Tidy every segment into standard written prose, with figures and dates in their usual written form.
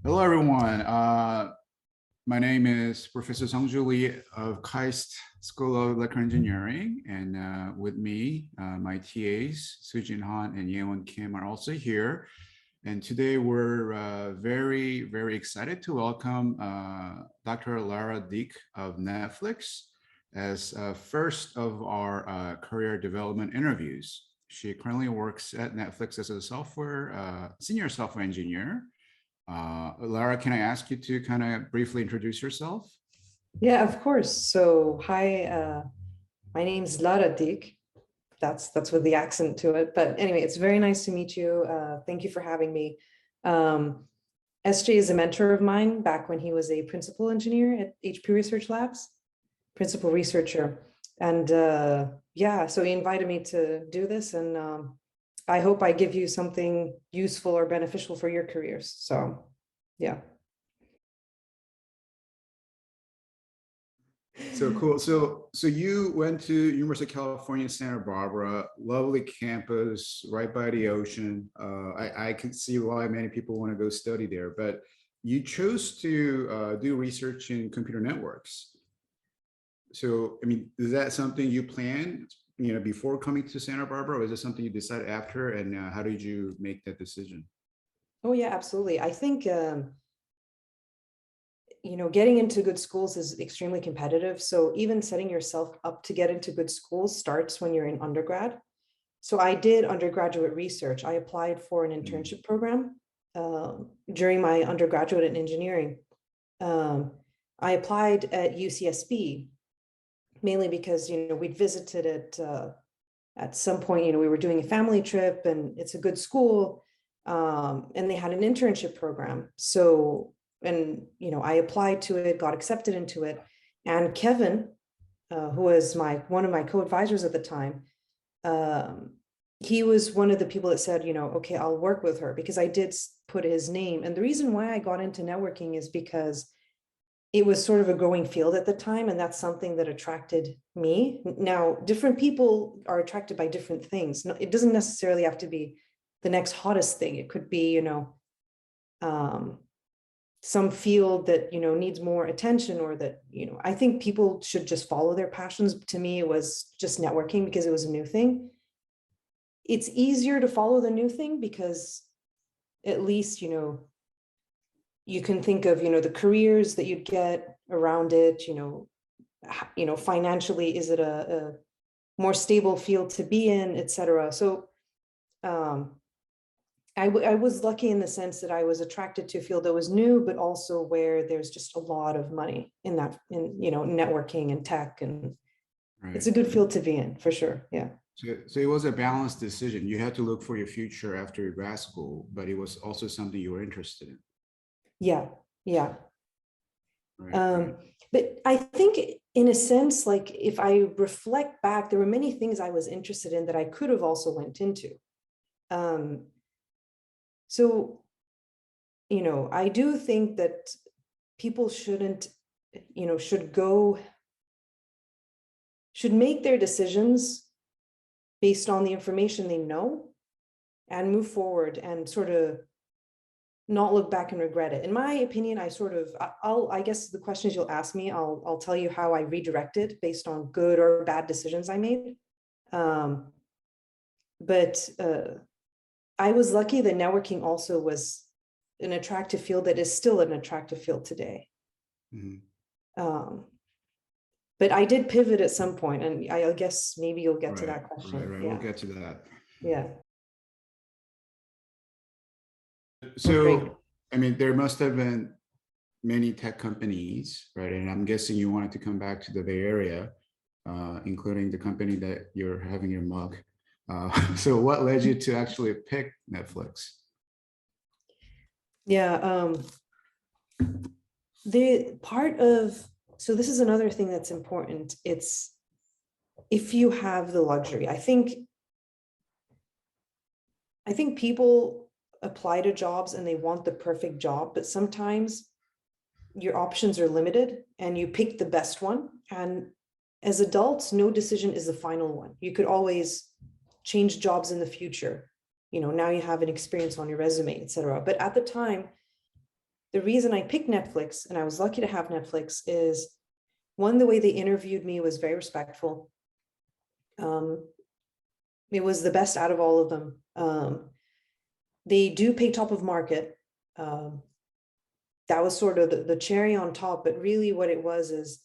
Hello, everyone. My name is Professor Sungju Lee of KAIST School of Electrical Engineering, and with me, my TAs, Sujin Han and Yeon Kim are also here. And today we're very excited to welcome Dr. Lara Deek of Netflix as first of our career development interviews. She currently works at Netflix as a senior software engineer. Lara, can I ask you to kind of briefly introduce yourself? Yeah, of course. So, hi, my name's Lara Deek. That's with the accent to it. But anyway, it's very nice to meet you. Thank you for having me. SJ is a mentor of mine back when he was a principal engineer at HP Research Labs, principal researcher. And yeah, so he invited me to do this. And I hope I give you something useful or beneficial for your careers. So, yeah. So cool. So you went to University of California, Santa Barbara, lovely campus right by the ocean. I can see why many people want to go study there, but you chose to do research in computer networks. So, I mean, is that something you planned, before coming to Santa Barbara, or is it something you decided after? And how did you make that decision? Oh, yeah, absolutely. I think getting into good schools is extremely competitive. So even setting yourself up to get into good schools starts when you're in undergrad. So I did undergraduate research. I applied for an Mm. internship program during my undergraduate in engineering. I applied at UCSB mainly because we'd visited it at some point. We were doing a family trip, and it's a good school, and they had an internship program. So and I applied to it, got accepted into it, and Kevin, who was one of my co-advisors at the time, he was one of the people that said, okay, I'll work with her, because I did put his name. And the reason why I got into networking is because it was sort of a growing field at the time, and that's something that attracted me. Now, different people are attracted by different things. It doesn't necessarily have to be the next hottest thing. It could be, um, some field that needs more attention, or that I think people should just follow their passions. To me, it was just networking because it was a new thing. It's easier to follow the new thing because at least you can think of the careers that you'd get around it. Financially, is it a more stable field to be in, etc. So I was lucky in the sense that I was attracted to a field that was new, but also where there's just a lot of money in networking and tech, and it's Right. a good field to be in for sure. Yeah. So it was a balanced decision. You had to look for your future after your grad school, but it was also something you were interested in. Yeah. Yeah. Right, right. Um, but I think in a sense, like if I reflect back, there were many things I was interested in that I could have also went into. Um, so, I do think that people should make their decisions based on the information they know, and move forward and sort of not look back and regret it. In my opinion, I guess the questions you'll ask me, I'll tell you how I redirected based on good or bad decisions I made. Um, but I was lucky that networking also was an attractive field that is still an attractive field today. Mhm. Um, but I did pivot at some point, and I guess maybe you'll get to Right, that right, question. right. We'll Yeah. get to that. Yeah. Oh, great. So, I mean, there must have been many tech companies, right? And I'm guessing you wanted to come back to the Bay Area, including the company that you're having your mug. So what led you to actually pick Netflix? Yeah. The part of So this is another thing that's important. It's if you have the luxury. I think people apply to jobs and they want the perfect job, but sometimes your options are limited and you pick the best one. And as adults, no decision is the final one. You could always change jobs in the future. Now you have an experience on your resume, etc. But at the time, the reason I picked Netflix, and I was lucky to have Netflix, is one, the way they interviewed me was very respectful. It was the best out of all of them. They do pay top of market. That was sort of the cherry on top, but really what it was is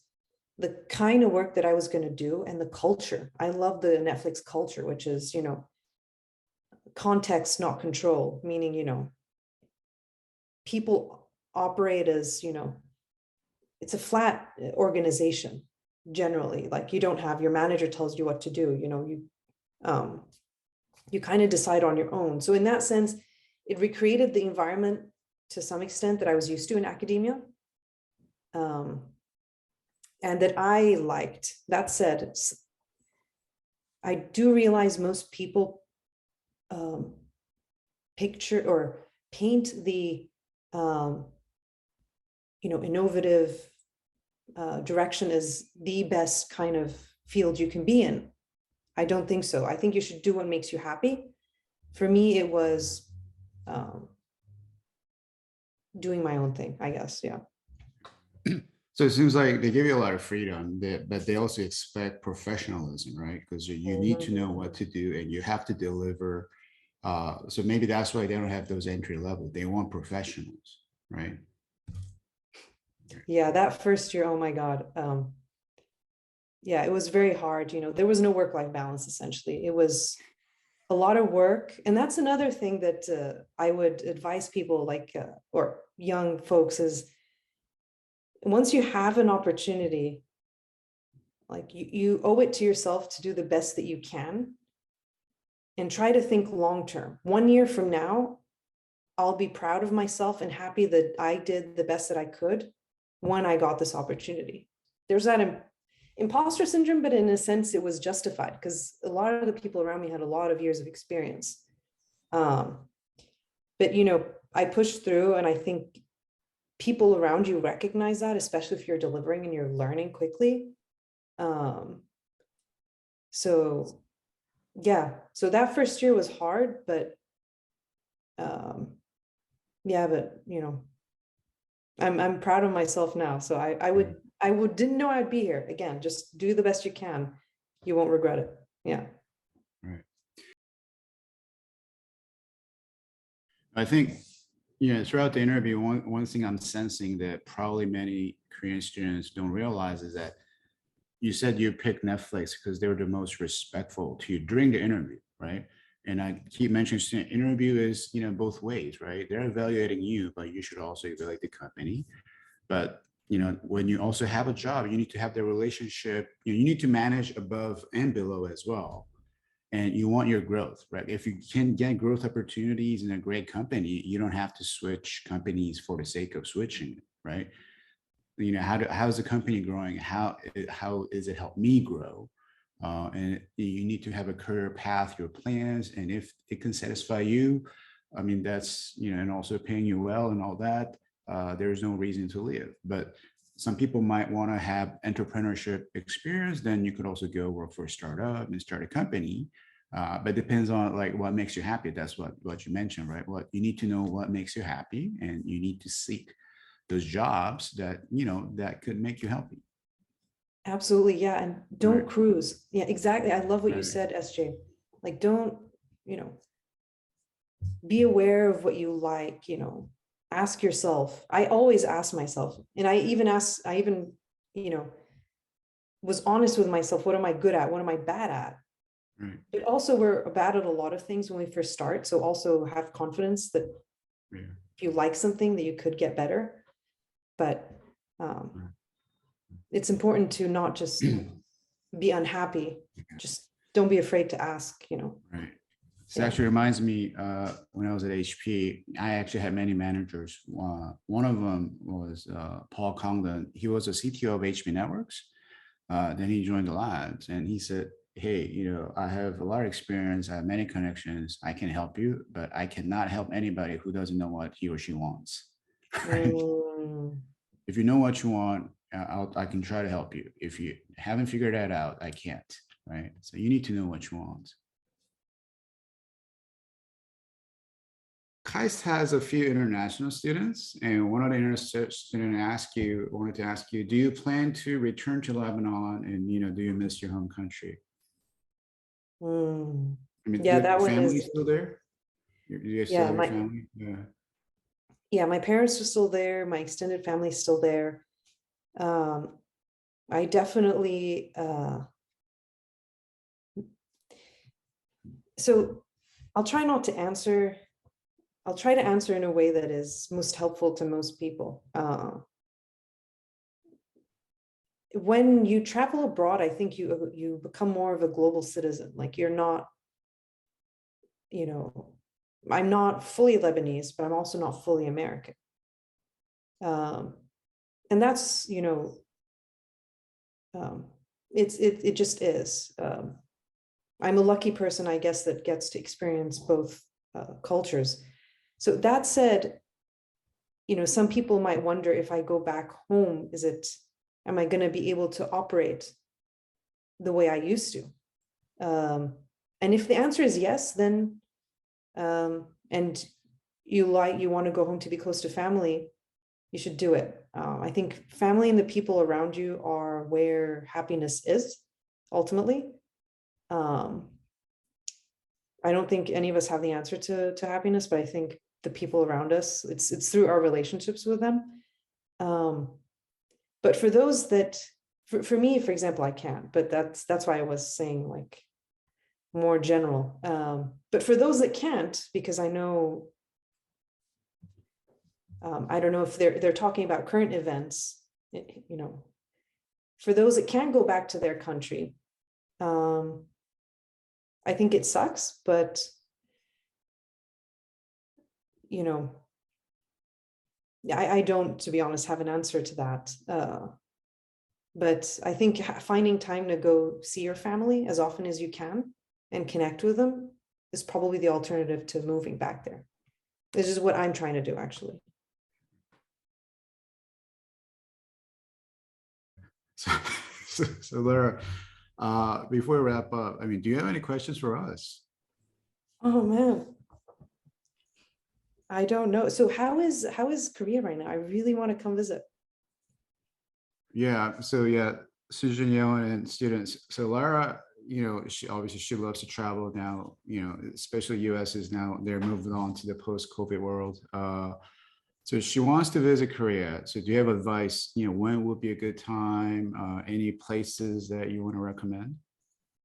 the kind of work that I was going to do and the culture. I love the Netflix culture, which is, context, not control, meaning, people operate as, it's a flat organization generally. Like you don't have, your manager tells you what to do, you kind of decide on your own. So in that sense, it recreated the environment to some extent that I was used to in academia. And that I liked. That said, I do realize most people picture or paint the innovative direction as the best kind of field you can be in. I don't think so. I think you should do what makes you happy. For me, it was doing my own thing, I guess. Yeah. So it seems like they give you a lot of freedom, but they also expect professionalism, right? Because you need to know what to do and you have to deliver. So maybe that's why they don't have those entry level. They want professionals, right? Yeah, that first year, oh my God. Yeah, it was very hard. There was no work-life balance, essentially. It was a lot of work. And that's another thing that I would advise people or young folks is, once you have an opportunity, like you owe it to yourself to do the best that you can and try to think long term. 1 year from now, I'll be proud of myself and happy that I did the best that I could when I got this opportunity. There's that imposter syndrome, but in a sense, it was justified because a lot of the people around me had a lot of years of experience. But, I pushed through, and I think people around you recognize that, especially if you're delivering and you're learning quickly. So yeah, so that first year was hard, but yeah, but I'm proud of myself now. So I didn't know I'd be here. Again, just do the best you can. You won't regret it. Yeah. Right. I think, throughout the interview, one thing I'm sensing that probably many Korean students don't realize is that you said you picked Netflix because they were the most respectful to you during the interview, right? And I keep mentioning student interview is, both ways, right? They're evaluating you, but you should also evaluate the company. But, when you also have a job, you need to have the relationship, you need to manage above and below as well. And you want your growth, right? If you can get growth opportunities in a great company, you don't have to switch companies for the sake of switching, right? How is the company growing? How is it help me grow? And you need to have a career path, your plans, and if it can satisfy you, I mean, that's, and also paying you well and all that, there's no reason to leave. But some people might want to have entrepreneurship experience, then you could also go work for a startup and start a company. But it depends on like what makes you happy. That's what you mentioned, right? What you need to know what makes you happy, and you need to seek those jobs that, that could make you happy. Absolutely. Yeah. And don't Right. cruise. Yeah, exactly. I love what you Right. said, SJ. Like, don't, be aware of what you like, ask yourself. I always ask myself, and I even, was honest with myself. What am I good at? What am I bad at? Right. But also we're bad at a lot of things when we first start. So also have confidence that Yeah. if you like something that you could get better. But it's important to not just be unhappy. Just don't be afraid to ask, Right. This Yeah. actually reminds me, when I was at HP, I actually had many managers. One of them was Paul Congdon. He was a CTO of HP Networks. Then he joined the labs and he said, hey, I have a lot of experience. I have many connections. I can help you, but I cannot help anybody who doesn't know what he or she wants. If you know what you want, I can try to help you. If you haven't figured that out, I can't, right? So you need to know what you want. KAIST has a few international students, and one of the international students wanted to ask you, do you plan to return to Lebanon, and do you miss your home country? Mm. I mean, Yeah, your that one family is, still there? You guys still yeah, have your family? Yeah. my parents are still there. My extended family is still there. Um, I definitely, so I'll try not to answer, I'll try to answer in a way that is most helpful to most people. When you travel abroad, I think you become more of a global citizen. Like you're not, you know, I'm not fully Lebanese, but I'm also not fully American. And that's, it just is. I'm a lucky person, I guess, that gets to experience both cultures. So that said, some people might wonder, if I go back home, am I going to be able to operate the way I used to? And if the answer is yes, then and you want to go home to be close to family, you should do it. I think family and the people around you are where happiness is ultimately. I don't think any of us have the answer to happiness, but I think the people around us, it's through our relationships with them. But for those that, for me, for example, I can't, but that's why I was saying like more general. But for those that can't, because I know, I don't know if they're talking about current events, for those that can go back to their country, I think it sucks, but I don't, to be honest, have an answer to that. But I think finding time to go see your family as often as you can and connect with them is probably the alternative to moving back there. This is what I'm trying to do, actually. So Lara, before we wrap up, I mean, do you have any questions for us? Oh man, I don't know. So how is Korea right now? I really want to come visit. Yeah. So yeah, Sujin Yeon and students. So Lara, she loves to travel now. Especially U.S. is now they're moving on to the post-COVID world. So she wants to visit Korea. So do you have advice? When would be a good time? Any places that you want to recommend?